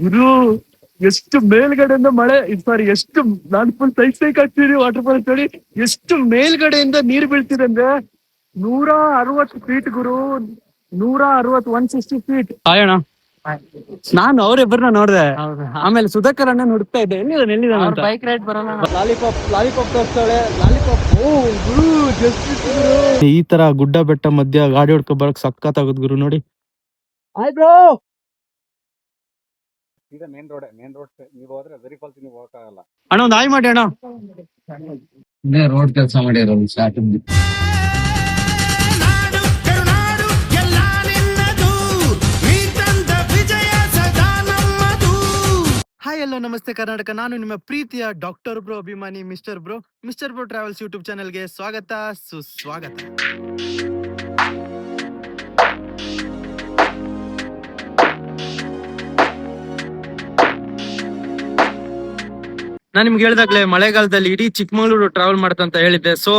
ಗುರು ಎಷ್ಟು ಮೇಲ್ಗಡೆಯಿಂದ ಮಳೆ ಸಾರಿ ಎಷ್ಟು ನಾನು ಫುಲ್ ಸೈಕ್ ಆಗ್ತಿದೀನಿ ವಾಟರ್ ಫಾಲ್ಸ್ ನೋಡಿ. ಎಷ್ಟು ಮೇಲ್ಗಡೆಯಿಂದ ನೀರ್ ಬೀಳ್ತಿದೆ ಅಂದ್ರೆ 160 ಫೀಟ್ ಗುರು. 160 ಅಣ್ಣ ನಾನು ಅವ್ರಿಬ್ಬರನ್ನ ನೋಡ್ದೆ. ಆಮೇಲೆ ಸುಧಾಕರ್ ಅಣ್ಣ ಹುಡುಕ್ತಾ ಇದ್ದೆ, ಎಲ್ಲಿದ್ದಾನೆ ಬೈಕ್ ರೈಡ್ ಬರೋಣ. ಲಾಲಿಪಾಪ್ ತೋರಿಸ್ತಾಳೆ. ಲಾಲಿಪಾಪ್ ಗುರು ಈ ತರ ಗುಡ್ಡ ಬೆಟ್ಟ ಮಧ್ಯ ಗಾಡಿ ಹೊಡ್ಕೊ ಬರಕ್ ಸಕ್ಕತ್ ಆಗುದ್ ಗುರು. ನೋಡಿ ಆಯ್ ಬ್ರೋ, ಈಗ ಮೇನ್ ರೋಡ್ ನೀವು ಹೋದ್ರೆ ವೆರಿ ಫಾಲ್ಸ್ ನೀವು ಹೋಗಕ್ಕಾಗಲ್ಲ. ಅಣ್ಣ ಒಂದು ಆಯ್ ಮಾಡಿ ಅಣ್ಣ. ರೋಡ್ ಕೆಲಸ ಮಾಡಿರೋದು ಸ್ಟಾರ್ಟಿಂಗ್. ಹಾಯ್ ಎಲ್ಲೋ ನಮಸ್ತೆ ಕರ್ನಾಟಕ. ನಾನು ನಿಮ್ಮ ಪ್ರೀತಿಯ ಡಾಕ್ಟರ್ ಬ್ರೋ ಅಭಿಮಾನಿ ಮಿಸ್ಟರ್ ಬ್ರೋ ಟ್ರಾವೆಲ್ಸ್ ಯೂಟ್ಯೂಬ್ ಚಾನೆಲ್ಗೆ ಸ್ವಾಗತ ಸುಸ್ವಾಗತ. ನಾನು ನಿಮ್ಗೆ ಹೇಳ್ದಾಗ್ಲೇ ಮಳೆಗಾಲದಲ್ಲಿ ಇಡೀ ಚಿಕ್ಕಮಗಳೂರು ಟ್ರಾವೆಲ್ ಮಾಡ್ತಂತ ಹೇಳಿದ್ದೆ. ಸೊ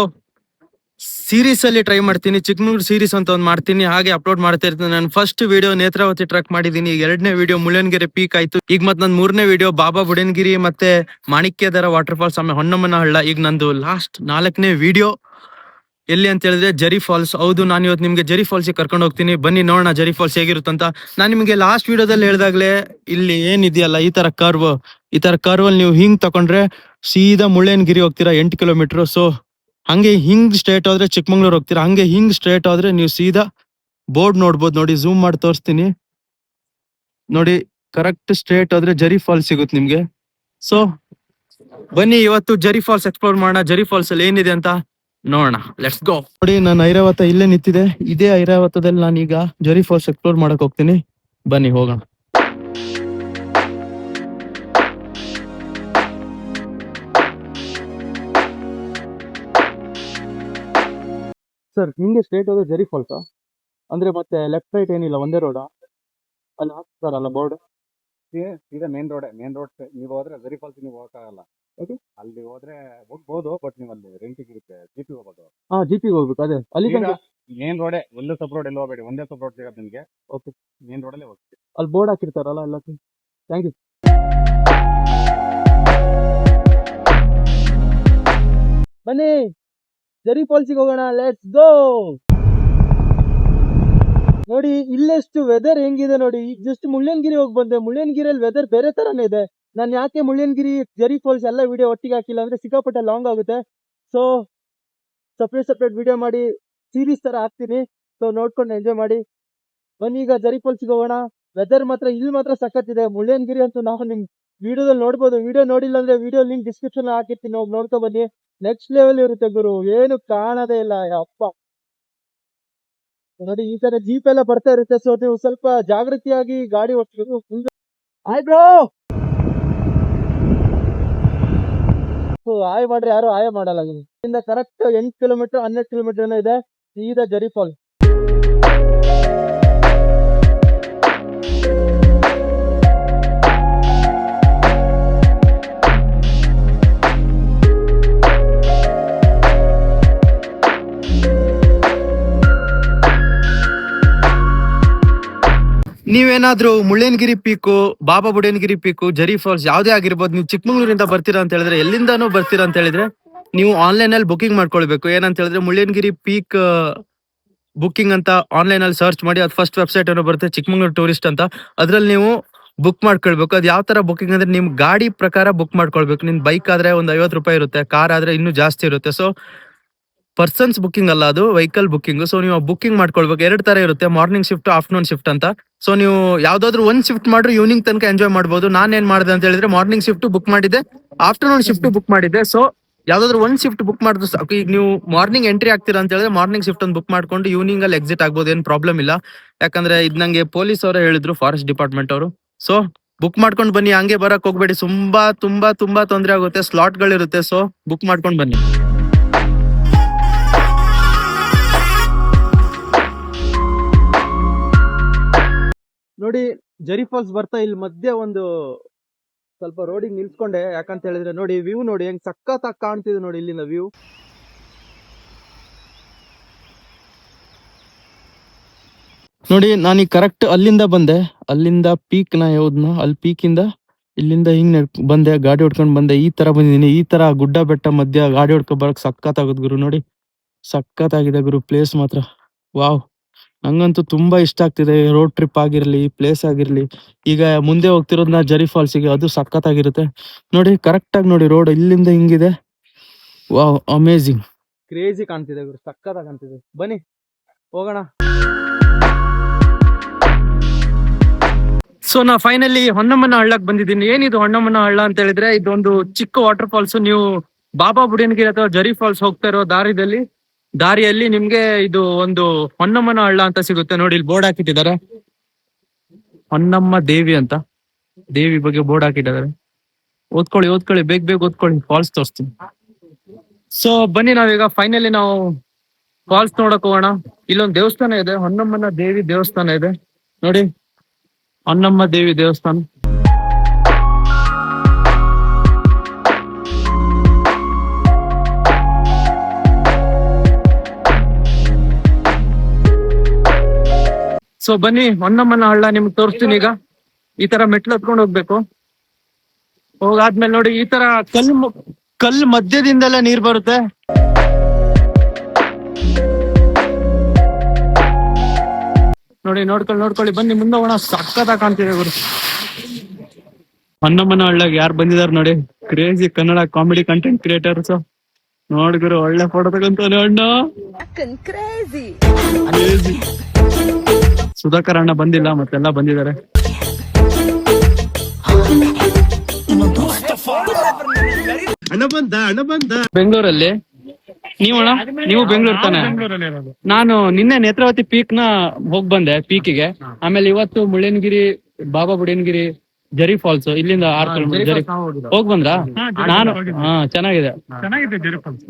ಸೀರೀಸ್ ಅಲ್ಲಿ ಟ್ರೈ ಮಾಡ್ತೀನಿ, ಚಿಕ್ಕಮಗಳೂರು ಸೀರೀಸ್ ಅಂತ ಒಂದು ಮಾಡ್ತೀನಿ, ಹಾಗೆ ಅಪ್ಲೋಡ್ ಮಾಡ್ತಾ ಇರ್ತೀನಿ. ನಾನು ಫಸ್ಟ್ ವಿಡಿಯೋ ನೇತ್ರಾವತಿ ಟ್ರಕ್ ಮಾಡಿದೀನಿ, ಎರಡನೇ ವಿಡಿಯೋ ಮುಳ್ಳಯ್ಯನಗಿರಿ ಪೀಕ್ ಆಯ್ತು. ಈಗ ಮತ್ತೆ ನನ್ನ ಮೂರನೇ ವಿಡಿಯೋ ಬಾಬಾ ಬುಡನ್ಗಿರಿ ಮತ್ತೆ ಮಾಣಿಕ್ಯದರ ವಾಟರ್ ಫಾಲ್ಸ್, ಆಮೇಲೆ ಹೊನ್ನಮ್ಮನ ಹಳ್ಳ. ಈಗ ನಂದು ಲಾಸ್ಟ್ 4ನೇ ವಿಡಿಯೋ ಎಲ್ಲಿ ಅಂತ ಹೇಳಿದ್ರೆ ಜರಿ ಫಾಲ್ಸ್. ಹೌದು, ನಾನು ಇವತ್ತು ನಿಮ್ಗೆ ಜರಿ ಫಾಲ್ಸ್ ಕರ್ಕೊಂಡು ಹೋಗ್ತೀನಿ, ಬನ್ನಿ ನೋಡೋಣ ಜರಿ ಫಾಲ್ಸ್ ಹೇಗಿರುತ್ತಂತ. ನಾನು ನಿಮ್ಗೆ ಲಾಸ್ಟ್ ವಿಡಿಯೋದಲ್ಲಿ ಹೇಳ್ದಾಗ್ಲೇ ಇಲ್ಲಿ ಏನಿದೆಯಲ್ಲ ಈ ತರ ಕರ್ವ್ ಅಲ್ಲಿ ನೀವು ಹಿಂಗ್ ತಕೊಂಡ್ರೆ ಸೀದಾ ಮುಳ್ಳಯ್ಯನಗಿರಿ ಹೋಗ್ತೀರಾ 8 ಕಿಲೋಮೀಟರ್. ಸೊ ಹಂಗೆ ಹಿಂಗ್ ಸ್ಟ್ರೇಟ್ ಹೋದ್ರೆ ಚಿಕ್ಕಮಂಗ್ಳೂರ್ ಹೋಗ್ತೀರಾ, ಹಂಗೆ ಹಿಂಗ್ ಸ್ಟ್ರೇಟ್ ಹೋದ್ರೆ ನೀವು ಸೀದಾ ಬೋರ್ಡ್ ನೋಡ್ಬೋದು. ನೋಡಿ ಝೂಮ್ ಮಾಡಿ ತೋರಿಸ್ತೀನಿ ನೋಡಿ, ಕರೆಕ್ಟ್ ಸ್ಟ್ರೇಟ್ ಹೋದ್ರೆ ಜರಿ ಫಾಲ್ಸ್ ಸಿಗುತ್ತೆ ನಿಮ್ಗೆ. ಸೊ ಬನ್ನಿ ಇವತ್ತು ಜರಿ ಫಾಲ್ಸ್ ಎಕ್ಸ್ಪ್ಲೋರ್ ಮಾಡೋಣ, ಜರಿ ಫಾಲ್ಸ್ ಅಲ್ಲಿ ಏನಿದೆ ಅಂತ ನೋಡೋಣ. Let's go. ನೋಡಿ ನಾನು ಐರಾವತ ಇಲ್ಲೇ ನಿಂತಿದೆ, ಇದೇ ಐರಾವತದಲ್ಲಿ ನಾನೀಗ ಜರಿ ಫಾಲ್ಸ್ ಎಕ್ಸ್ಪ್ಲೋರ್ ಮಾಡಕ್ ಹೋಗ್ತೀನಿ, ಬನ್ನಿ ಹೋಗೋಣ. ಸರ್ ಹಿಂಗೆ ಸ್ಟ್ರೇಟ್ ಹೋದ್ರೆ ಜರಿ ಫಾಲ್ಸ್ ಅಂದ್ರೆ ಮತ್ತೆ ಲೆಫ್ಟ್ ರೈಟ್ ಏನಿಲ್ಲ, ಒಂದೇ ರೋಡ್ ಅಲ್ಲಿ ಹಾಕ್ತಾರಲ್ಲ ಬೋರ್ಡ್. ಸೀದಾ ಮೇನ್ ರೋಡ್ ನೀವು ಹೋದ್ರೆ ವೆರಿ ಫಾಲ್ಸ್ ನೀವು ಹೋಗಕ್ಕಾಗಲ್ಲ. ಓಕೆ, ಅಲ್ಲಿ ಹೋದ್ರೆ ಹೋಗ್ಬೋದು, ಬಟ್ ನೀವು ಅಲ್ಲಿ ರೆಂಟಿಗೆ ಇರುತ್ತೆ, ಜಿಪಿ ಹೋಗೋದು. ಜಿಪಿಗೆ ಹೋಗ್ಬೇಕು. ಅದೇ ಅಲ್ಲಿ ಮೇನ್ ರೋಡೇ, ಒಂದು ಸಬ್ ರೋಡ್ ಎಲ್ಲ ಹೋಗಬೇಡಿ, ಒಂದೇ ಸಬ್ ರೋಡ್ ಸಿಗುತ್ತೆ ನಿಮಗೆ. ಓಕೆ, ಮೇನ್ ರೋಡಲ್ಲೇ ಹೋಗ್ತೀವಿ. ಅಲ್ಲಿ ಬೋರ್ಡ್ ಹಾಕಿರ್ತಾರಲ್ಲ ಎಲ್ಲ. Thank you. ಬನ್ನಿ ಜರಿ ಫಾಲ್ಸಿಗೆ ಹೋಗೋಣ, ಲೆಟ್ಸ್ ಗೋ. ನೋಡಿ ಇಲ್ಲೆಷ್ಟು ವೆದರ್ ಹೆಂಗಿದೆ ನೋಡಿ. ಈಗ ಜಸ್ಟ್ ಮುಳ್ಳಯ್ಯನಗಿರಿ ಹೋಗಿ ಬಂದೆ, ಮುಳ್ಳಯ್ಯನಗಿರಿಯಲ್ಲಿ ವೆದರ್ ಬೇರೆ ತರಾನೇ ಇದೆ. ನಾನು ಯಾಕೆ ಮುಳ್ಳಯ್ಯನಗಿರಿ ಜರಿ ಫಾಲ್ಸ್ ಎಲ್ಲ ವಿಡಿಯೋ ಒಟ್ಟಿಗೆ ಹಾಕಿಲ್ಲ ಅಂದ್ರೆ ಸಿಕ್ಕಾಪಟ್ಟೆ ಲಾಂಗ್ ಆಗುತ್ತೆ. ಸೊ ಸಪ್ರೇಟ್ ವಿಡಿಯೋ ಮಾಡಿ ಸೀರೀಸ್ ತರ ಹಾಕ್ತೀನಿ, ಸೊ ನೋಡ್ಕೊಂಡು ಎಂಜಾಯ್ ಮಾಡಿ. ಬನ್ನಿ ಈಗ ಜರಿ ಫಾಲ್ಸ್ಗೆ ಹೋಗೋಣ. ವೆದರ್ ಮಾತ್ರ ಇಲ್ಲಿ ಮಾತ್ರ ಸಖತ್ತಿದೆ. ಮುಳ್ಳಯ್ಯನಗಿರಿ ಅಂತೂ ನಾವು ನಿಮ್ ವಿಡಿಯೋದಲ್ಲಿ ನೋಡ್ಬೋದು, ವಿಡಿಯೋ ನೋಡಿಲ್ಲ ಅಂದ್ರೆ ವಿಡಿಯೋ ಲಿಂಕ್ ಡಿಸ್ಕ್ರಿಪ್ಷನ್ ಹಾಕಿರ್ತೀನಿ, ಹೋಗಿ ನೋಡ್ಕೊ ಬನ್ನಿ. ನೆಕ್ಸ್ಟ್ ಲೆವೆಲ್ ಇರುತ್ತೆ ಗುರು, ಏನು ಕಾಣದೇ ಇಲ್ಲ ಅಪ್ಪ. ನೋಡಿ ಈ ತರ ಜೀಪ್ ಎಲ್ಲ ಬರ್ತಾ ಇರುತ್ತೆ, ಸೊ ನೀವು ಸ್ವಲ್ಪ ಜಾಗೃತಿಯಾಗಿ ಗಾಡಿ ಓಡಿಸ್ಬೇಕು. ಆಯ್ ಬ್ರೋ, ಆಯ್ ಮಾಡ್ರಿ, ಯಾರು ಆಯ ಮಾಡಲ್ಲ. ಇಲ್ಲಿಂದ ಕರೆಕ್ಟ್ 8 ಕಿಲೋಮೀಟರ್ 12 ಕಿಲೋಮೀಟರ್ ಏನೋ ಇದೆ, ಸೀದಾ ಜರಿ ಫಾಲ್. ನೀವೇನಾದ್ರೂ ಮುಳ್ಳಯ್ಯನಗಿರಿ ಪೀಕು, ಬಾಬಾ ಬುಡನ್ಗಿರಿ ಪೀಕು, ಜರಿ ಫಾಲ್ಸ್ ಯಾವ್ದೇ ಆಗಿರ್ಬೋದು, ನೀವು ಚಿಕ್ಕಮಂಗ್ಳೂರಿಂದ ಬರ್ತೀರಾ ಅಂತ ಹೇಳಿದ್ರೆ, ಎಲ್ಲಿಂದಾನು ಬರ್ತೀರಾ ಅಂತ ಹೇಳಿದ್ರೆ ನೀವು ಆನ್ಲೈನ್ ಅಲ್ಲಿ ಬುಕಿಂಗ್ ಮಾಡ್ಕೊಳ್ಬೇಕು. ಏನಂತ ಹೇಳಿದ್ರೆ ಮುಳ್ಳಯ್ಯನಗಿರಿ ಪೀಕ್ ಬುಕಿಂಗ್ ಅಂತ ಆನ್ಲೈನ್ ಅಲ್ಲಿ ಸರ್ಚ್ ಮಾಡಿ, ಅದು ಫಸ್ಟ್ ವೆಬ್ಸೈಟ್ ಏನೋ ಬರುತ್ತೆ ಚಿಕ್ಕಮಂಗ್ಳೂರು ಟೂರಿಸ್ಟ್ ಅಂತ, ಅದ್ರಲ್ಲಿ ನೀವು ಬುಕ್ ಮಾಡ್ಕೊಳ್ಬೇಕು. ಅದು ಯಾವ ತರ ಬುಕಿಂಗ್ ಅಂದ್ರೆ ನಿಮ್ ಗಾಡಿ ಪ್ರಕಾರ ಬುಕ್ ಮಾಡ್ಕೊಳ್ಬೇಕು. ನಿಮ್ ಬೈಕ್ ಆದ್ರೆ ಒಂದು 50 ರೂಪಾಯಿ ಇರುತ್ತೆ, ಕಾರ್ ಆದ್ರೆ ಇನ್ನೂ ಜಾಸ್ತಿ ಇರುತ್ತೆ. ಸೊ ಪರ್ಸನ್ಸ್ ಬುಕಿಂಗ್ ಅಲ್ಲ, ಅದು ವೆಹಿಕಲ್ ಬುಕಿಂಗ್. ಸೊ ನೀವು ಬುಕಿಂಗ್ ಮಾಡ್ಕೊಳ್ಬೇಕು. 2 ತರ ಇರುತ್ತೆ, ಮಾರ್ನಿಂಗ್ ಶಿಫ್ಟ್, ಆಫ್ಟರ್ನೂನ್ ಶಿಫ್ಟ್ ಅಂತ. ಸೊ ನೀವು ಯಾವ್ದಾದ್ರು ಒಂದ್ ಶಿಫ್ಟ್ ಮಾಡ್ರೆ ಈವ್ನಿಂಗ್ ತನಕ ಎಂಜಾಯ್ ಮಾಡ್ಬೋದು. ನಾನ್ ಏನ್ ಮಾಡಿದೆ ಅಂತ ಹೇಳಿದ್ರೆ ಮಾರ್ನಿಂಗ್ ಶಿಫ್ಟ್ ಬುಕ್ ಮಾಡಿದ್ದೆ, ಆಫ್ಟರ್ನೂನ್ ಶಿಫ್ಟ್ ಬುಕ್ ಮಾಡಿದ್ದೆ. ಸೊ ಯಾವ್ದಾದ್ರು ಒಂದ್ ಶಿಫ್ಟ್ ಬುಕ್ ಮಾಡಿದ್ರು ಸಾಕು. ಈಗ ನೀವು ಮಾರ್ನಿಂಗ್ ಎಂಟ್ರಿ ಆಗ್ತೀರಾ ಅಂತ ಹೇಳಿದ್ರೆ ಮಾರ್ನಿಂಗ್ ಶಿಫ್ಟ್ ಒಂದು ಬುಕ್ ಮಾಡ್ಕೊಂಡು ಈವ್ನಿಂಗ್ ಅಲ್ಲಿ ಎಕ್ಸಿಟ್ ಆಗ್ಬೋದು, ಏನ್ ಪ್ರಾಬ್ಲಮ್ ಇಲ್ಲ. ಯಾಕಂದ್ರೆ ಇದ್ ನಂಗೆ ಪೊಲೀಸ್ ಅವರೇ ಹೇಳಿದ್ರು, ಫಾರೆಸ್ಟ್ ಡಿಪಾರ್ಟ್ಮೆಂಟ್ ಅವರು. ಸೊ ಬುಕ್ ಮಾಡ್ಕೊಂಡು ಬನ್ನಿ, ಹಂಗೆ ಬರಕ್ ಹೋಗ್ಬೇಡಿ, ತುಂಬಾ ತೊಂದರೆ ಆಗುತ್ತೆ, ಸ್ಲಾಟ್ ಗಳಿರುತ್ತೆ. ಸೊ ಬುಕ್ ಮಾಡ್ಕೊಂಡು ಬನ್ನಿ. ನೋಡಿ ಜರಿ ಫಾಲ್ಸ್ ಬರ್ತಾ ಇಲ್ಲಿ ಮಧ್ಯೆ ಒಂದು ಸ್ವಲ್ಪ ರೋಡಿಗೆ ನಿಲ್ಸ್ಕೊಂಡೆ, ಯಾಕಂತ ಹೇಳಿದ್ರೆ ನೋಡಿ ವ್ಯೂ ನೋಡಿ ಹೆಂಗ್ ಸಖತ್ತಾಗಿ ಕಾಣ್ತಿದೆ ನೋಡಿ ಇಲ್ಲಿನ ವ್ಯೂ. ನೋಡಿ ನಾನೀಗ ಕರೆಕ್ಟ್ ಅಲ್ಲಿಂದ ಬಂದೆ, ಅಲ್ಲಿಂದ ಪೀಕ್ ನ ಯಾವ್ದನ್ನ ಅಲ್ಲಿ ಪೀಕಿಂದ ಇಲ್ಲಿಂದ ಹಿಂಗ್ ಬಂದೆ, ಗಾಡಿ ಹೊಡ್ಕೊಂಡ್ ಬಂದೆ, ಈ ತರ ಬಂದಿದ್ದೀನಿ. ಈ ತರ ಗುಡ್ಡ ಬೆಟ್ಟ ಮಧ್ಯ ಗಾಡಿ ಹೊಡ್ಕೊಂಡ್ ಬರಕ್ ಸಖತ್ತಾಗದ್ ಗುರು. ನೋಡಿ ಸಖತ್ತಾಗಿದೆ ಗುರು ಪ್ಲೇಸ್ ಮಾತ್ರ. ವಾವ್, ನಂಗಂತೂ ತುಂಬಾ ಇಷ್ಟ ಆಗ್ತಿದೆ. ರೋಡ್ ಟ್ರಿಪ್ ಆಗಿರ್ಲಿ, ಪ್ಲೇಸ್ ಆಗಿರ್ಲಿ. ಈಗ ಮುಂದೆ ಹೋಗ್ತಿರೋದ್ ನಾ ಜರಿ ಫಾಲ್ಸಿಗೆ, ಅದು ಸಖತ್ತಾಗಿರುತ್ತೆ. ನೋಡಿ ಕರೆಕ್ಟ್ ಆಗಿ ನೋಡಿ ರೋಡ್ ಇಲ್ಲಿಂದ ಹಿಂಗಿದೆ. ವಾವ್, ಅಮೇಝಿಂಗ್, ಕ್ರೇಜಿ ಕಾಣ್ತಿದೆ ಗುರು, ಸಖತ್ತಾಗಿ ಕಾಣ್ತಿದೆ. ಬನ್ನಿ ಹೋಗೋಣ. ಸೊ ನಾ ಫೈನಲಿ ಹೊನ್ನಮ್ಮನ ಹಳ್ಳಕ್ ಬಂದಿದ್ದೀನಿ. ಏನಿದು ಹೊನ್ನಮ್ಮನ ಹಳ್ಳ ಅಂತ ಹೇಳಿದ್ರೆ, ಇದೊಂದು ಚಿಕ್ಕ ವಾಟರ್ ಫಾಲ್ಸ್. ನೀವು ಬಾಬಾ ಬುಡನ್ಗಿರಿ ಅಥವಾ ಜರಿ ಫಾಲ್ಸ್ ಹೋಗ್ತಾ ಇರೋ ದಾರಿಯಲ್ಲಿ ನಿಮ್ಗೆ ಇದು ಒಂದು ಹೊನ್ನಮ್ಮನ ಹಳ್ಳ ಅಂತ ಸಿಗುತ್ತೆ. ನೋಡಿ ಇಲ್ಲಿ ಬೋರ್ಡ್ ಹಾಕಿಟ್ಟಿದ್ದಾರೆ, ಹೊನ್ನಮ್ಮ ದೇವಿ ಅಂತ, ದೇವಿ ಬಗ್ಗೆ ಬೋರ್ಡ್ ಹಾಕಿಟ್ಟಿದ್ದಾರೆ. ಓದ್ಕೊಳ್ಳಿ ಬೇಗ ಓದ್ಕೊಳ್ಳಿ, ಫಾಲ್ಸ್ ತೋರಿಸ್ತೀನಿ. ಸೊ ಬನ್ನಿ ನಾವೀಗ ಫೈನಲಿ ನಾವು ಫಾಲ್ಸ್ ನೋಡಕ್ ಹೋಗೋಣ. ಇಲ್ಲೊಂದು ದೇವಸ್ಥಾನ ಇದೆ, ಹೊನ್ನಮ್ಮನ ದೇವಿ ದೇವಸ್ಥಾನ ಇದೆ ನೋಡಿ, ಹೊನ್ನಮ್ಮ ದೇವಿ ದೇವಸ್ಥಾನ. ಸೊ ಬನ್ನಿ ಹೊನ್ನಮ್ಮನ ಹಳ್ಳ ನಿಮ್ಗೆ ತೋರಿಸ್ತೀನಿ. ಈಗ ಈ ತರ ಮೆಟ್ಲು ಹತ್ಕೊಂಡು ಹೋಗ್ಬೇಕು. ಹೋಗಾದ್ಮೇಲೆ ನೋಡಿ ಈ ತರ ಕಲ್ಲು ಮಧ್ಯದಿಂದೆಲ್ಲ ನೀರ್ ಬರುತ್ತೆ. ನೋಡಿ ನೋಡ್ಕೊಳ್ಳಿ ಬನ್ನಿ ಮುಂದೆ ಹೋಗೋಣ. ಸಕ್ಕತ್ತಾಗಿ ಕಾಣ್ತಿದೆ ಗುರು. ಹೊನ್ನಮ್ಮನ ಹಳ್ಳಾಗ ಯಾರು ಬಂದಿದಾರ ನೋಡಿ, crazy Kannada comedy content creators. ನೋಡ್ಗುರು ಒಳ್ಳೆ ಫೋಟೋ ತಗೊಂತಾನೆ ಅಣ್ಣ, ಕ್ರೇಜಿ. ಸುಧಾಕರ್ ಅಣ್ಣ ಬಂದಿಲ್ಲ, ಮತ್ತೆಲ್ಲ ಬಂದಿದ್ದಾರೆ. ಬೆಂಗಳೂರಲ್ಲಿ ನೀವು ಬೆಂಗಳೂರು ತಾನೆ? ನಾನು ನಿನ್ನೆ ನೇತ್ರಾವತಿ ಪೀಕ್ ನ ಹೋಗ್ ಬಂದೆ, ಪೀಕಿಗೆ. ಆಮೇಲೆ ಇವತ್ತು ಮುಳ್ಳಯ್ಯನಗಿರಿ, ಬಾಬಾ ಬುಡನ್ಗಿರಿ, ಜರಿ ಫಾಲ್ಸ್, ಇಲ್ಲಿಂದ 6 ಕಿಲೋಮೀಟರ್ ಜರಿ ಹೋಗ್ ಬಂದ್ರ. ನಾನು ಚೆನ್ನಾಗಿದೆ.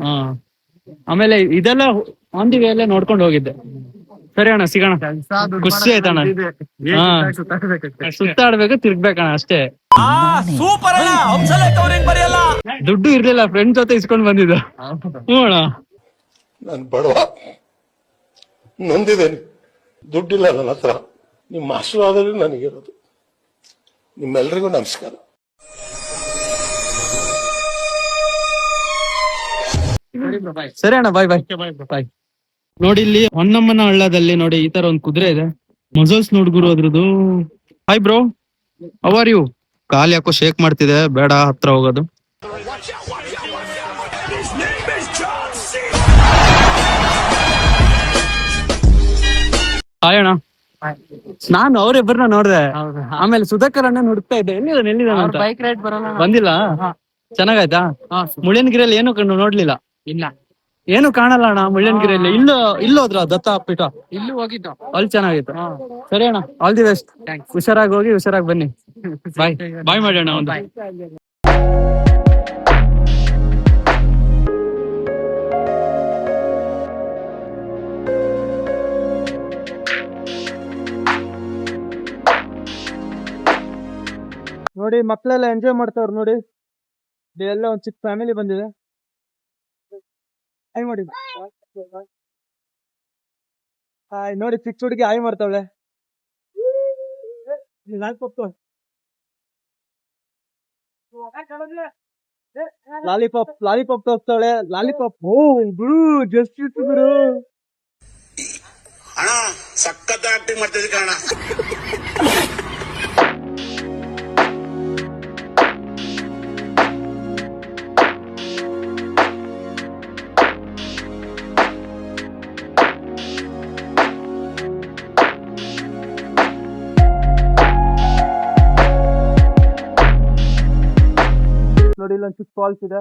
ಹಾ, ಆಮೇಲೆ ಇದೆಲ್ಲ ಆನ್ ದಿ ವೇ ಅಲ್ಲೇ ನೋಡ್ಕೊಂಡು ಹೋಗಿದ್ದೆ. ಸರಿ ಅಣ್ಣ, ಸಿಗೋಣ. ಖುಷಿ ಆಯ್ತಣ್ಣ. ಸುತ್ತಾಡ್ಬೇಕು, ತಿರ್ಗ್ಬೇಕಣ್ಣ ಅಷ್ಟೇ. ದುಡ್ಡು ಇರ್ಲಿಲ್ಲ, ಫ್ರೆಂಡ್ ಜೊತೆ ಇಸ್ಕೊಂಡ್ ಬಂದಿದ್ದ. ಹ್ಞೂ ಅಣ್ಣ, ನಾನು ಬಡವ, ನೊಂದಿದ್ದೇನೆ, ದುಡ್ಡಿಲ್ಲ ನನ್ನ ಹತ್ರ. ನಿಮ್ಮ ಆಶೀರ್ವಾದದಲ್ಲಿ ನನಗಿರೋದು. ನಿಮ್ಮೆಲ್ಲರಿಗೂ ನಮಸ್ಕಾರ. ಸರಿ ಅಣ್ಣ, ಬಾಯ್. ನೋಡಿ ಇಲ್ಲಿ ಹೊನ್ನಮ್ಮನ ಹಳ್ಳದಲ್ಲಿ ನೋಡಿ ಈ ತರ ಒಂದ್ ಕುದುರೆ ಇದೆ. ಮಜಲ್ಸ್ ನೋಡ್ಗುರು ಅದ್ರದ್ದು. Hi bro, how are you? Call ಯಾಕೋ ಶೇಕ್ ಮಾಡ್ತಿದೆ, ಬೇಡ ಹತ್ರ ಹೋಗೋದು. ಹಾಯ್ ಅಣ್ಣ. ನಾನು ಅವ್ರಿಬ್ಬರನ್ನ ನೋಡ್ದೆ, ಆಮೇಲೆ ಸುಧಾಕರ್ ಅಣ್ಣ ಹುಡುಕ್ತಾ ಇದ್ದೆ, ಎಲ್ಲಿದ್ದಾನೆ ಬೈಕ್ ರೈಡ್ ಬಂದಿಲ್ಲ. ಚೆನ್ನಾಗಾಯ್ತಾ? ಮುಳ್ಳಯ್ಯನಗಿರಿಯಲ್ಲಿ ಏನು ನೋಡ್ಲಿಲ್ಲ? ಇಲ್ಲ, ಏನು ಕಾಣಲ್ಲ ಅಣ್ಣ ಮುಳ್ಳಯ್ಯನಗಿರಿಯಲ್ಲಿ. ಇಲ್ಲೋದ್ರ ದತ್ತ ಪೀಠ ಇಲ್ಲೂ ಹೋಗಿದ್ದು, ಅಲ್ಲಿ ಚೆನ್ನಾಗಿತ್ತು. ಸರಿ ಅಣ್ಣ, ಆಲ್ ದಿ ಬೆಸ್ಟ್. ಹುಷಾರಾಗಿ ಹೋಗಿ, ಹುಷಾರಾಗಿ ಬನ್ನಿ. ಬಾಯ್ ಮಾಡಿ ಅಣ್ಣ. ಒಂದು ನೋಡಿ, ಮಕ್ಕಳೆಲ್ಲ ಎಂಜಾಯ್ ಮಾಡ್ತಾವ್ರು ನೋಡಿ. ಎಲ್ಲ ಒಂದ್ ಚಿಕ್ಕ ಫ್ಯಾಮಿಲಿ ಬಂದಿದೆ. ಹಾಯ್ ಮಾಡಿ. ಹಾಯ್ ನೋಡಿ, ಚಿಕ್ಕ ಹುಡುಗಿ ಹಾಯ್ ಮಾಡ್ತಾವಳೆ. ಲಾಲಿಪಾಪ್ ತೋಗ್ತಾವಳೆ. ಲಾಲಿಪಾಪ್ ಗುರು, ಜಸ್ಟ್ ಇತ್ತು ಗುರು. ಅಣ್ಣ ಸಖತ್ ಆಕ್ಟಿಂಗ್ ಮಾಡ್ತಿದ್ದೆ ಕಣ. ನೋಡಿ, ಇಲ್ಲೊಂದ್ ಚಿಕ್ಕ ಫಾಲ್ಸ್ ಇದೆ.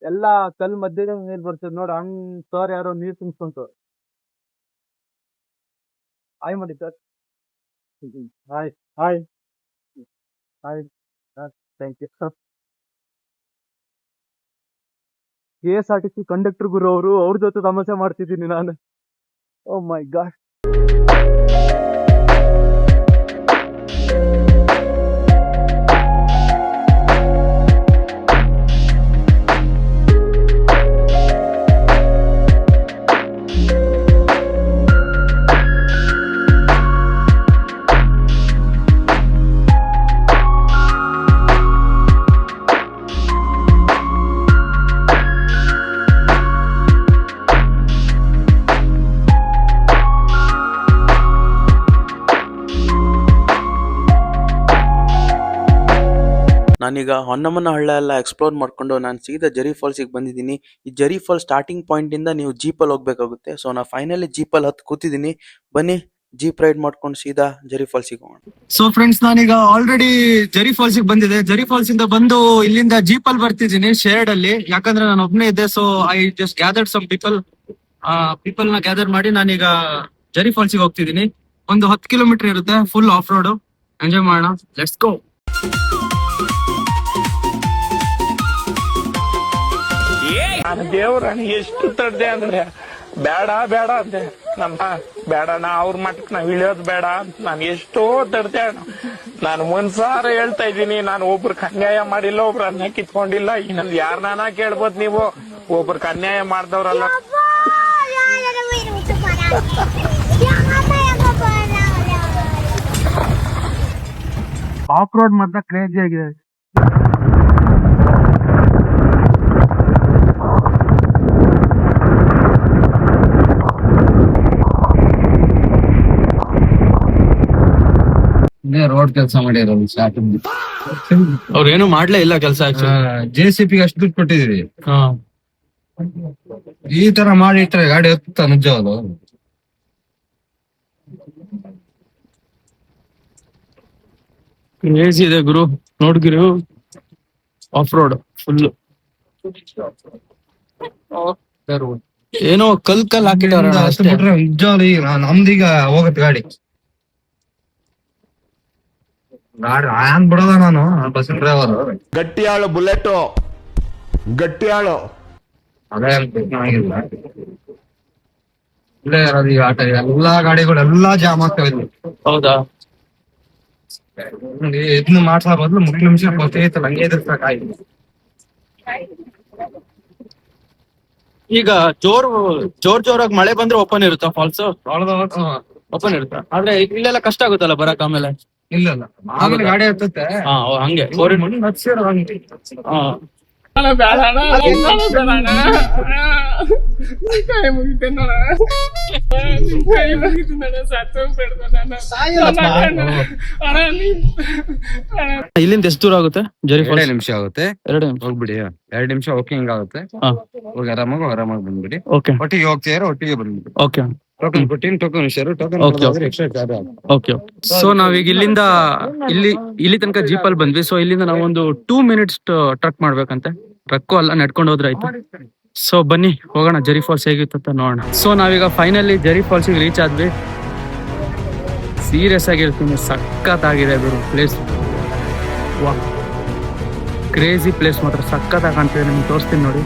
ಎಲ್ಲಾ ಕಲ್ ಮಧ್ಯದ ನೀರ್ ಬರ್ತದೆ ನೋಡಿ. ಹಂಗ್ ಸರ್ ಯಾರೋ ನೀರ್ ತುಂಬಿಸ್ಕೊಂತ. ಹಾಯ್ ಮಾಡಿ sir. Hi hi hi, thank you. KSRTC conductor ಗುರು ಅವರು, ಅವ್ರ ಜೊತೆ ತಮಾಷೆ ಮಾಡ್ತಿದ್ದೀನಿ ನಾನು. Oh my god. ನಾನೀಗ ಹೊನ್ನಮ್ಮನ ಹಳ್ಳ ಎಲ್ಲ ಎಕ್ಸ್ಪ್ಲೋರ್ ಮಾಡ್ಕೊಂಡು ನಾನು ಸೀದಾ ಜರಿ ಫಾಲ್ಸಿಗೆ ಬಂದಿದ್ದೀನಿ. ಈ ಜರಿ ಫಾಲ್ಸ್ ಸ್ಟಾರ್ಟಿಂಗ್ ಪಾಯಿಂಟಿಂದ ನೀವು ಜೀಪಲ್ಲಿ ಹೋಗ್ಬೇಕಾಗುತ್ತೆ. ಸೊ ನಾ ಫೈನಲಿ ಜೀಪಲ್ಲಿ ಹತ್ತು ಕೂತಿದ್ದೀನಿ. ಬನ್ನಿ ಜೀಪ್ ರೈಡ್ ಮಾಡ್ಕೊಂಡು ಸೀದಾ ಜರಿ ಫಾಲ್ಸಿಗೆ ಹೋಗೋಣ. ಸೊ ಫ್ರೆಂಡ್ಸ್, ನಾನೀಗ ಆಲ್ರೆಡಿ ಜರಿ ಫಾಲ್ಸ್ ಬಂದಿದೆ. ಜರಿ ಫಾಲ್ಸ್ ಇಂದ ಬಂದು ಇಲ್ಲಿಂದ ಜೀಪ್ ಅಲ್ಲಿ ಬರ್ತಿದ್ದೀನಿ ಶೇರ್ಡ್ ಅಲ್ಲಿ, ಯಾಕಂದ್ರೆ ನಾನು ಒಬ್ಬನೇ ಇದ್ದೆ. So I just gathered some people ನ ಗ್ಯಾದರ್ ಮಾಡಿ ನಾನೀಗ ಜರಿ ಫಾಲ್ಸಿಗೆ ಹೋಗ್ತಿದ್ದೀನಿ. ಒಂದು 10 ಕಿಲೋಮೀಟರ್ ಇರುತ್ತೆ, ಫುಲ್ ಆಫ್ ರೋಡ್. ಎಂಜಾಯ್ ಮಾಡೋಣ, ಲೆಟ್ಸ್ ಗೋ. ದೇವ್ರಣ್ಣ ಎಷ್ಟು ತಡ್ದೆ ಅಂದ್ರೆ ಬೇಡ ಬೇಡ ಅಂದೆ. ನಮ್ಮ ಬೇಡಣ್ಣ, ಅವ್ರ ಮಟ್ಟಕ್ಕೆ ನಾವ್ ಇಳಿಯೋದು ಬೇಡ ಅಂತ ನಾನು ಎಷ್ಟೋ ತಡ್ದೆ ಅಣ್ಣ. ನಾನು ಮನ್ಸಾರ ಹೇಳ್ತಾ ಇದ್ದೀನಿ, ನಾನು ಒಬ್ರಿಗೆ ಅನ್ಯಾಯ ಮಾಡಿಲ್ಲ, ಒಬ್ರು ಅನ್ಯಾಯ ಕಿತ್ಕೊಂಡಿಲ್ಲ. ಇನ್ನೊಂದು ಯಾರನ್ನ ಕೇಳ್ಬೋದು ನೀವು, ಒಬ್ರಿಗೆ ಅನ್ಯಾಯ ಮಾಡ್ದವ್ರಲ್ಲ. ಆಫ್ ರೋಡ್ ಮಾತ್ರ ಕ್ರೇಜಿ ಆಗಿದೆ. ರೋಡ್ ಕೆಲಸ ಮಾಡಿರೋದು ಸ್ಟಾರ್ಟಿಂಗ್. ಅವ್ರೇನು ಮಾಡ್ಲೇ ಇಲ್ಲ ಕೆಲಸ. JCP ಗೆ ಅಷ್ಟು ದುಡ್ಡು ಕೊಟ್ಟಿದೀವಿ. ಈ ತರ ಮಾಡಿ ಇಟ್ರೆ ಗಾಡಿ ಹತ್ತ ನಿಜವಾದ ಕ್ರೇಜಿ ಇದೆ ಗುರು, ನೋಡ್ಗಿರು. ಆಫ್ ರೋಡ್ ಫುಲ್ ಏನೋ ಕಲ್ ಹಾಕಿದಾರೆ ಬಿಟ್ರೆ ನಿಜವಾದ. ಈಗ ನಮ್ದೀಗ ಹೋಗತ್ ಗಾಡಿ ಆನ್ ಬಿಡೋದ. ನಾನು ಬಸ್ ಡ್ರೈವರ್. ಗಟ್ಟಿ ಆಳು ಬುಲೆಟ್, ಗಟ್ಟಿ ಆಳು. ಅದೇ ಚೆನ್ನಾಗಿಲ್ಲ. ಇಲ್ಲೇ ಇರೋದು ಈಗ ಆಟ. ಎಲ್ಲಾ ಗಾಡಿಗಳು ಎಲ್ಲಾ ಜಾಮ್ ಆಗ್ತಾವ ಇಲ್ಲಿ. ಹೌದಾ? ಇದನ್ನ ಮಾಡ್ಸೋ ಬದಲು 3 ನಿಮಿಷ ಗೊತ್ತೈತಲ್ಲ, ಹಂಗೆ ಎದುರ್ಸಾಕಾಗಿ. ಈಗ ಜೋರಾಗಿ ಮಳೆ ಬಂದ್ರೆ ಓಪನ್ ಇರುತ್ತಾ ಫಾಲ್ಸ್? ಓಪನ್ ಇರುತ್ತಾ? ಆದ್ರೆ ಇಲ್ಲೆಲ್ಲ ಕಷ್ಟ ಆಗುತ್ತಲ್ಲ ಬರಕ್ ಆಮೇಲೆ? ಇಲ್ಲ ಆಮೇಲೆ ಗಾಡಿ ಹತ್ತುತ್ತೆ. ಹಂಗೆ ಇಲ್ಲಿಂದ ಎಷ್ಟು ದೂರ ಆಗುತ್ತೆ ಜರಿ ಫಾಲ್ಸ್? 2 ನಿಮಿಷ ಆಗುತ್ತೆ. 2 ನಿಮಿಷ ಹೋಗ್ಬಿಡಿ. 2 ನಿಮಿಷ ವಾಕಿಂಗ್ ಆಗುತ್ತೆ. ಹೋಗಿ ಆರಾಮಾಗಿ ಬಂದ್ಬಿಡಿ. ಓಕೆ, ಒಟ್ಟಿಗೆ ಹೋಗ್ತೀರ, ಒಟ್ಟಿಗೆ ಬಂದ್ಬಿಡಿ. ಓಕೆ. ಟೋಕನ್ ಕೊಟ್ಟಿನಿ, ಟೋಕನ್ ಎಕ್ಸ್ಟ್ರಾ ಚಾರ್ಜ್ ಆಗುತ್ತೆ. ಓಕೆ. ಸೊ ನಾವೀಗ ಇಲ್ಲಿ ತನಕ ಜೀಪಲ್ಲಿ ಬಂದ್ವಿ. ಸೊ ಇಲ್ಲಿಂದ ನಾವು ಒಂದು 2 ಮಿನಿಟ್ಸ್ ಟ್ರಕ್ ಮಾಡ್ಬೇಕಂತೆ. ಟ್ರಕ್ಕು ಅಲ್ಲ, ನಡ್ಕೊಂಡು ಹೋದ್ರೆ ಆಯ್ತು. ಸೊ ಬನ್ನಿ ಹೋಗೋಣ, ಜರಿ ಫಾಲ್ಸ್ ಹೇಗಿತ್ತು ನೋಡೋಣ. ಸೊ ನಾವೀಗ ಫೈನಲಿ ಜರಿ ಫಾಲ್ಸಿಗೆ ರೀಚ್ ಆದ್ವಿ. ಸೀರಿಯಸ್ ಆಗಿ ಹೇಳ್ತೀನಿ, ಸಖತ್ತಾಗಿದೆ ಗುರು ಪ್ಲೇಸ್. ವಾ, ಕ್ರೇಜಿ ಪ್ಲೇಸ್ ಮಾತ್ರ ಸಖತ್ತಾಗಿ ಕಾಣ್ತಿದೆ. ನಿಮ್ಗೆ ತೋರಿಸ್ತೀನಿ ನೋಡಿ.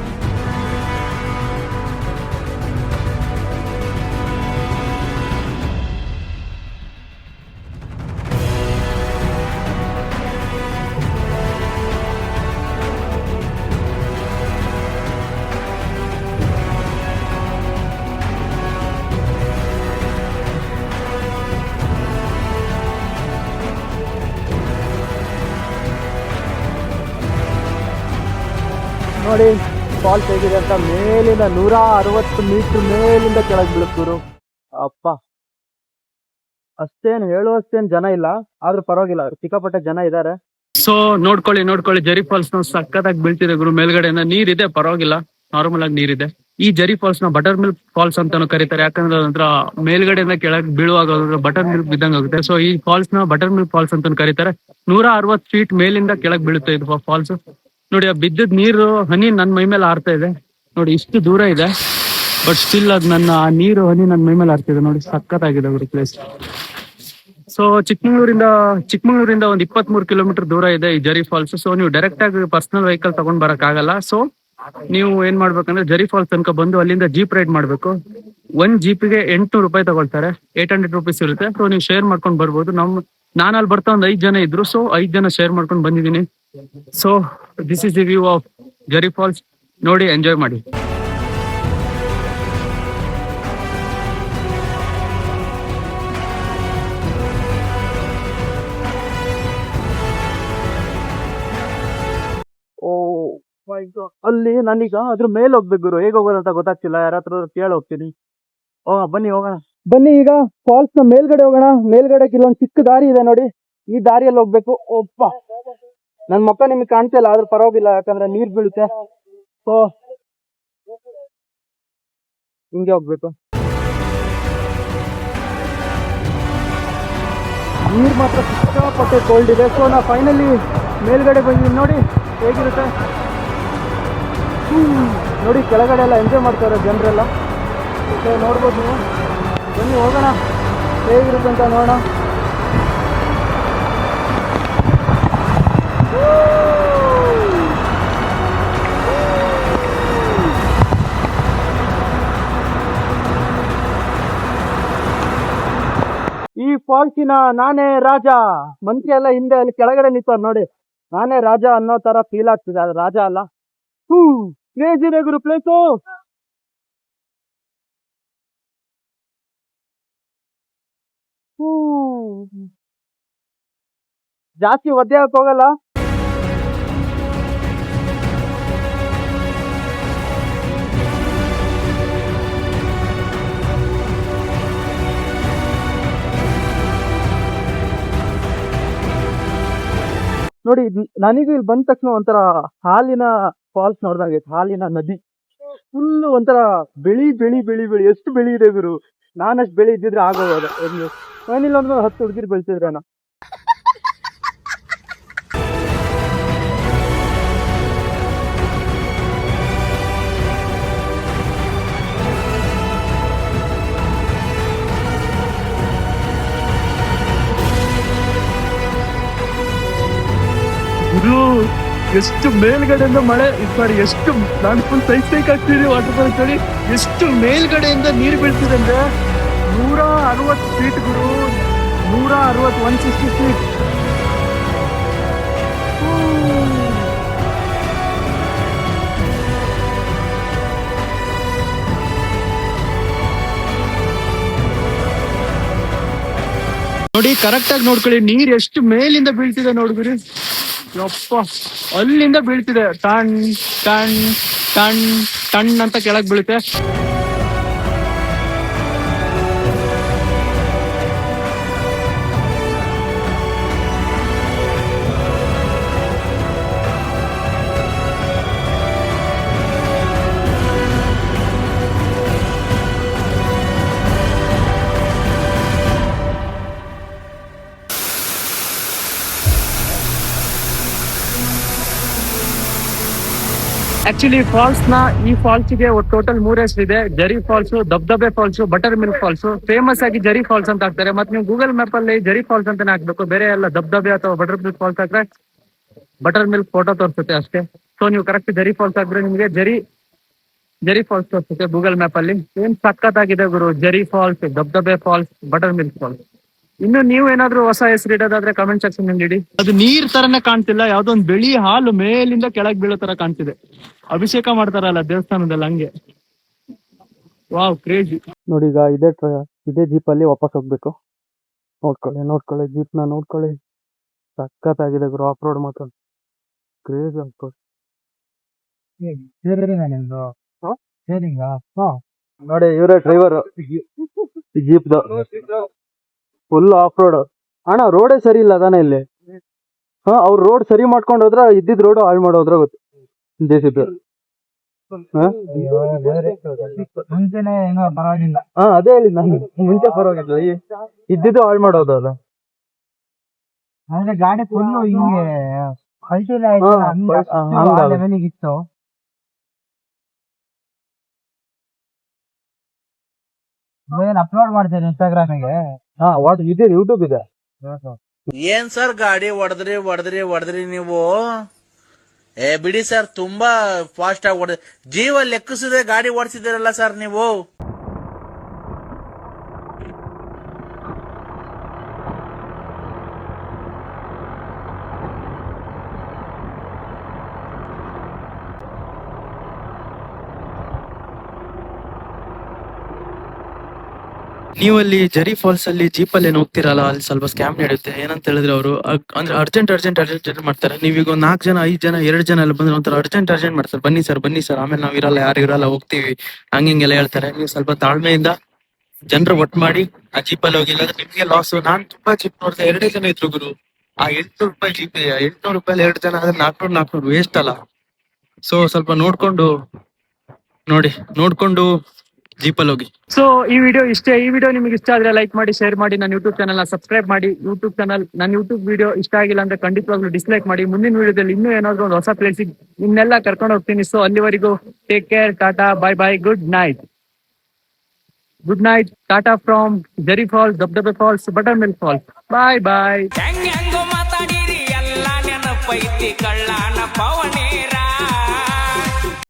ನೋಡಿ ಫಾಲ್ಸ್ ಹೇಗಿದೆ ಅಂತ. ಮೇಲಿಂದ 160 ಮೀಟರ್ ಮೇಲಿಂದ ಕೆಳಗೆ ಬೀಳುತ್ತೂರು. ಅಪ್ಪ, ಅಷ್ಟೇನು ಹೇಳುವಷ್ಟೇನು ಜನ ಇಲ್ಲ, ಆದ್ರೂ ಪರವಾಗಿಲ್ಲ, ಸಿಕ್ಕಾಪಟ್ಟೆ ಜನ ಇದ್ದಾರೆ. ಸೊ ನೋಡ್ಕೊಳ್ಳಿ ಜರಿ ಫಾಲ್ಸ್ ನ ಸಕ್ಕತ್ತಾಗಿ ಬೀಳ್ತಿದೆ ಗುರು. ಮೇಲ್ಗಡೆಯಿಂದ ನೀರಿದೆ, ಪರವಾಗಿಲ್ಲ, ನಾರ್ಮಲ್ ಆಗಿ ನೀರಿದೆ. ಈ ಜರಿ ಫಾಲ್ಸ್ ನ ಬಟರ್ ಮಿಲ್ಕ್ ಫಾಲ್ಸ್ ಅಂತಾನು ಕರೀತಾರೆ, ಯಾಕಂದ್ರೆ ಅದ್ರ ಮೇಲ್ಗಡೆಯಿಂದ ಕೆಳಗೆ ಬೀಳುವಾಗ ಬಟರ್ ಮಿಲ್ಕ್ ಬಿದ್ದಂಗೆ ಆಗುತ್ತೆ. ಸೊ ಈ ಫಾಲ್ಸ್ ನ ಬಟರ್ ಮಿಲ್ಕ್ ಫಾಲ್ಸ್ ಅಂತಾನು ಕರೀತಾರೆ. 160 ಫೀಟ್ ಮೇಲಿಂದ ಕೆಳಗೆ ಬೀಳುತ್ತೆ ಇದು ಫಾಲ್ಸ್. ನೋಡಿ, ಆ ಬಿದ್ದದ್ ನೀರು ಹನಿ ನನ್ನ ಮೈ ಮೇಲೆ ಆರ್ತಾ ಇದೆ ನೋಡಿ. ಇಷ್ಟು ದೂರ ಇದೆ, ಬಟ್ ಸ್ಟಿಲ್ ಅದ್ ಆ ನೀರು ಹನಿ ನನ್ನ ಮೈ ಮೇಲೆ ಆರ್ತಿದೆ ನೋಡಿ. ಸಖತ್ತಾಗಿದೆ ಗುರು ಪ್ಲೇಸ್. ಸೊ ಚಿಕ್ಕಮಂಗ್ಳೂರಿಂದ ಒಂದು 23 ಕಿಲೋಮೀಟರ್ ದೂರ ಇದೆ ಈ ಜರಿ ಫಾಲ್ಸ್. ಸೊ ನೀವು ಡೈರೆಕ್ಟ್ ಆಗಿ ಪರ್ಸನಲ್ ವೆಹಿಕಲ್ ತಗೊಂಡ್ ಬರಕ್ ಆಗಲ್ಲ. ಸೊ ನೀವು ಏನ್ ಮಾಡ್ಬೇಕಂದ್ರೆ ಜರಿ ಫಾಲ್ಸ್ ತನಕ ಬಂದು ಅಲ್ಲಿಂದ ಜೀಪ್ ರೈಡ್ ಮಾಡ್ಬೇಕು. 1 ಜೀಪಿಗೆ 800 ರೂಪಾಯಿ ತಗೊಳ್ತಾರೆ, 800 ರುಪೀಸ್ ಇರುತ್ತೆ. ಸೊ ನೀವು ಶೇರ್ ಮಾಡ್ಕೊಂಡು ಬರ್ಬೋದು. ನಾನು ಅಲ್ಲಿ ಬರ್ತಾ ಒಂದು 5 ಜನ ಇದ್ರು. ಸೊ 5 ಜನ ಶೇರ್ ಮಾಡ್ಕೊಂಡು ಬಂದಿದ್ದೀನಿ. So this is the view of ಜರಿ ಫಾಲ್ಸ್. ನೋಡಿ, ಎಂಜಾಯ್ ಮಾಡಿ. ಅಲ್ಲಿ ನಾನೀಗ ಅದ್ರ ಮೇಲೆ ಹೋಗ್ಬೇಕು ಗುರು. ಹೇಗೆ ಹೋಗೋದಂತ ಗೊತ್ತಾಗ್ತಿಲ್ಲ, ಯಾರತ್ರ ಕೇಳಿ ಹೋಗ್ತೀನಿ. ಬನ್ನಿ ಹೋಗೋಣ. ಬನ್ನಿ ಈಗ ಫಾಲ್ಸ್ ನ ಮೇಲ್ಗಡೆ ಹೋಗೋಣ. ಮೇಲ್ಗಡೆ ಇಲ್ಲೊಂದು ಚಿಕ್ಕ ದಾರಿ ಇದೆ ನೋಡಿ, ಈ ದಾರಿಯಲ್ಲಿ ಹೋಗ್ಬೇಕು. ನನ್ ಮುಖ ನಿಮ್ಗೆ ಕಾಣ್ತಿಲ್ಲ ಆದ್ರೂ ಪರವಾಗಿಲ್ಲ, ಯಾಕಂದ್ರೆ ನೀರ್ ಬೀಳುತ್ತೆ. ಸೊ ಹಿಂಗೆ ಹೋಗ್ಬೇಕು. ನೀರ್ ಮಾತ್ರ ಸಿಕ್ಕಾಪಟ್ಟೆ ಕೋಲ್ಡ್ ಇದೆ. ಸೊ ನಾ ಫೈನಲಿ ಮೇಲ್ಗಡೆ ಬಂದಿದ್ದೀನಿ. ನೋಡಿ ಹೇಗಿರುತ್ತೆ ನೋಡಿ, ಕೆಳಗಡೆ ಎಲ್ಲ ಎಂಜಾಯ್ ಮಾಡ್ತಾರೆ ಜನರೆಲ್ಲ. ಸೊ ನೋಡ್ಬೋದು ನೀವು. ಬನ್ನಿ ಹೋಗೋಣ, ಹೇಗಿರುತ್ತೆ ಅಂತ ನೋಡೋಣ. ಈ ಫಾಲ್ಸಿನ ನಾನೇ ರಾಜ. ಮಂತ್ರಿ ಎಲ್ಲ ಹಿಂದೆ ಅಲ್ಲಿ ಕೆಳಗಡೆ ನಿಂತಾರ ನೋಡಿ. ನಾನೇ ರಾಜ ಅನ್ನೋ ತರ ಫೀಲ್ ಆಗ್ತಿದೆ. ಅದು ರಾಜ ಅಲ್ಲ. ಕ್ರೇಜಿ ಗುರು ಪ್ಲೇಸು. ಜಾಸ್ತಿ ಒದ್ದೆ ಹಾಕ್ ಹೋಗಲ್ಲ. ನೋಡಿ, ನನಗೂ ಇಲ್ಲಿ ಬಂದ ತಕ್ಷಣ ಒಂಥರ ಹಾಲಿನ ಫಾಲ್ಸ್ ನೋಡ್ದಂಗೈತೆ. ಹಾಲಿನ ನದಿ ಫುಲ್ ಒಂಥರ ಬೆಳಿ ಬೆಳಿ ಬೆಳಿ ಬೆಳಿ. ಎಷ್ಟು ಬೆಳಿ ಇದೆ ಗುರು. ನಾನಷ್ಟು ಬೆಳಿ ಇದ್ದಿದ್ರೆ ಆಗೋದು. ಮನೇಲಿ ಒಂದು 10 ಹುಡುಗಿರು ಬೆಳ್ತಿದ್ರೇನ. ಗುರು ಎಷ್ಟು ಮೇಲ್ಗಡೆಯಿಂದ ಮಳೆ, ಸಾರಿ ಎಷ್ಟು ನಾನು ಫುಲ್ ಸೈಕ್ ಆಗ್ತಿದ್ದೀನಿ ವಾಟರ್ ಫಾಲ್ಸ್ ನೋಡಿ. ಎಷ್ಟು ಮೇಲ್ಗಡೆಯಿಂದ ನೀರು ಬೀಳ್ತಿದೆ ಅಂದ್ರೆ 160 ಫೀಟ್ ಗುರು. 160, 160 ಫೀಟ್. ನೋಡಿ ಕರೆಕ್ಟ್ ಆಗಿ ನೋಡ್ಕೊಳ್ಳಿ, ನೀರ್ ಎಷ್ಟು ಮೇಲಿಂದ ಬೀಳ್ತಿದೆ ನೋಡ್ಬಿರಿ. ಯಪ್ಪ, ಅಲ್ಲಿಂದ ಬೀಳ್ತಿದೆ. ಟಣ್ ಟಣ್ ಟಣ್ ಟಣ್ ಅಂತ ಕೆಳಗ್ ಬೀಳುತ್ತೆ. ಆಕ್ಚುಲಿ ಈ ಫಾಲ್ಸ್ಗೆ ಟೋಟಲ್ 3 ಹೆಸರಿದೆ. Jari Falls, Dabdabe Falls, Buttermilk Falls. Famous ಆಗಿ ಜರಿ ಫಾಲ್ಸ್ ಅಂತ ಹಾಕ್ತಾರೆ. ಮತ್ತೆ ನೀವು ಗೂಗಲ್ ಮ್ಯಾಪ್ ಅಲ್ಲಿ ಜರಿ ಫಾಲ್ಸ್ ಅಂತಾನೆ ಹಾಕ್ಬೇಕು. ಬೇರೆ ಎಲ್ಲ ದಬ್ದಬೆ ಅಥವಾ ಬಟರ್ ಮಿಲ್ಕ್ ಫಾಲ್ಸ್ ಹಾಕ್ರೆ ಬಟರ್ ಮಿಲ್ಕ್ ಫೋಟೋ ತೋರಿಸುತ್ತೆ ಅಷ್ಟೇ. ಸೊ ನೀವು ಕರೆಕ್ಟ್ ಜರಿ ಫಾಲ್ಸ್ ಹಾಕಿದ್ರೆ ನಿಮಗೆ ಜರಿ ಫಾಲ್ಸ್ ತೋರಿಸುತ್ತೆ ಗೂಗಲ್ ಮ್ಯಾಪ್ ಅಲ್ಲಿ. ಏನ್ ಸಖತ್ತಾಗಿದೆ ಗುರು. Jari Falls, Dabdabe Falls, Buttermilk Falls. ಇನ್ನು ನೀವು ಏನಾದ್ರು ಹೊಸ ಹೆಸರು ಇಡೋದಾದ್ರೆ ಕಮೆಂಟ್ ಸೆಕ್ಷನ್ ನಲ್ಲಿ ಇಡಿ. ಅದು ನೀರ್ ತರನೇ ಕಾಣ್ತಿಲ್ಲ, ಯಾವ್ದೋ ಒಂದು ಬಿಳಿ ಹಾಲು ಮೇಲಿಂದ ಕೆಳಗ್ ಬೀಳೋ ತರ ಕಾಣ್ತಿದೆ. ಅಭಿಷೇಕ ಮಾಡ್ತಾರಲ್ಲ ದೇವಸ್ಥಾನದಲ್ಲಿ, ಹಂಗೆ. Wow, crazy. ನೋಡಿ, ಈಗ ಇದೇ ಜೀಪ್ ಅಲ್ಲಿ ವಾಪಸ್ ಹೋಗ್ಬೇಕು. ನೋಡ್ಕೊಳ್ಳಿ ಜೀಪ್ ನ ನೋಡ್ಕೊಳ್ಳಿ. ಸಖತ್ತಾಗಿದೆ ಗುರು. ಆಫ್ ರೋಡ್ ಮಾತ್ರ ಕ್ರೇಜ್ ಅನ್ಕೊಳ್ಳಿ. ನೋಡಿ, ಇವರೇ driver jeep full off road. ಅಣ್ಣ ರೋಡೇ ಸರಿ ಇಲ್ಲ ತಾನೇ ಇಲ್ಲಿ. ಅವ್ರು ರೋಡ್ ಸರಿ ಮಾಡ್ಕೊಂಡು ಹೋದ್ರ ಇದ್ದಿದ್ ರೋಡ್ ಹಾಳು ಮಾಡೋದ್ರ ಗೊತ್ತು JCB. ಅದೇ ಹೇಳಿ ನಾನು, ಮುಂಚೆ ಪರವಾಗಿಲ್ಲ, ಇದ್ದಿದ್ದು ಹಾಳು ಮಾಡೋದು ಅದ. ಗಾಡಿ ಫುಲ್ ಹಿಂಗೆ ಇತ್ತು. ಅಪ್ಲೋಡ್ ಮಾಡ್ತೇನೆ ಇನ್ಸ್ಟಾಗ್ರಾಮಿಗೆ. ಇದೆ, ಯೂಟ್ಯೂಬ್ ಇದೆ. ಏನ್ ಸರ್ ಗಾಡಿ ಹೊಡೆದ್ರಿ ನೀವು? ಬಿಡಿ ಸರ್, ತುಂಬಾ ಫಾಸ್ಟ್ ಆಗಿ ಹೊಡೆದ್ರಿ. ಜೀವ ಲೆಕ್ಕಿಸದೆ ಗಾಡಿ ಓಡಿಸಿದಿರಲ್ಲ ಸರ್ ನೀವು. ನೀವು ಅಲ್ಲಿ ಜರಿ ಫಾಲ್ಸ್ ಅಲ್ಲಿ ಜೀಪ್ ಅಲ್ಲಿ ಏನ್ ಹೋಗ್ತಿರಲ್ಲ, ಅಲ್ಲಿ ಸ್ವಲ್ಪ ಸ್ಕ್ಯಾಮ್ ನಡೆಯುತ್ತೆ. ಏನಂತ ಹೇಳಿದ್ರೆ ಅವರು ಅಂದ್ರೆ ಅರ್ಜೆಂಟ್ ಮಾಡ್ತಾರೆ. ನೀವೀಗ 4 ಜನ 5 ಜನ 2 ಜನ ಎಲ್ಲ ಬಂದ್ರೆ ಒಂಥರ ಅರ್ಜೆಂಟ್ ಮಾಡ್ತಾರೆ. ಬನ್ನಿ ಸರ್ ಆಮೇಲೆ ನಾವ್ ಇರಲ್ಲ, ಯಾರು ಇರಲ್ಲ, ಹೋಗ್ತೀವಿ, ಹಂಗಿಂಗೆಲ್ಲ ಹೇಳ್ತಾರೆ. ನೀವು ಸ್ವಲ್ಪ ತಾಳ್ಮೆಯಿಂದ ಜನರು ಒಟ್ಟು ಮಾಡಿ ಆ ಜೀಪ್ ಅಲ್ಲಿ ಹೋಗಿಲ್ಲ ನಿಮ್ಗೆ ಲಾಸ್. ನಾನ್ ತುಂಬಾ ಜೀಪ್ ನೋಡ್ದೆ, 2 ಜನ ಇದ್ರು ಗುರು. ಆ 800 ರೂಪಾಯಿ ಜೀಪ್ 800 ರೂಪಾಯಿ 2 ಜನ ಆದ್ರೆ 400 ವೇಸ್ಟ್ ಅಲ್ಲ. ಸೊ ಸ್ವಲ್ಪ ನೋಡ್ಕೊಂಡು ಜೀಪಲ್ಲಿ ಹೋಗಿ. ಸೊ ಈ ವಿಡಿಯೋ ಇಷ್ಟೇ. ಈ ವಿಡಿಯೋ ನಿಮಗೆ ಇಷ್ಟ ಆದ್ರೆ ಲೈಕ್ ಮಾಡಿ, ಶೇರ್ ಮಾಡಿ, ನನ್ನ ಯೂಟ್ಯೂಬ್ ಚಾನಲ್ ನ ಸಬ್ಸ್ಕ್ರೈಬ್ ಮಾಡಿ. ನನ್ನ ಯೂಟ್ಯೂಬ್ ವಿಡಿಯೋ ಇಷ್ಟ ಆಗಿಲ್ಲ ಅಂದ್ರೆ ಖಂಡಿತವಾಗ್ಲೂ ಡಿಸ್ಲೈಕ್ ಮಾಡಿ. ಮುಂದಿನ ವಿಡಿಯೋದಲ್ಲಿ ಇನ್ನೂ ಏನಾದ್ರು ಒಂದು ಹೊಸ ಪ್ಲೇಸಿಗೆ ನಿಮ್ನೆಲ್ಲ ಕರ್ಕೊಂಡು ಹೋಗ್ತೀನಿ. ಸೊ ಅಲ್ಲಿವರೆಗೂ take care, tata, bye bye, good night. Tata from Jari Falls, Dabdabe Falls, Buttermilk Falls. Bye bye. ಹೆಂಗೋ ಮಾತಾಡಿರಿ ಎಲ್ಲ ನೆನಪೈತಿ ಕಳ್ಳ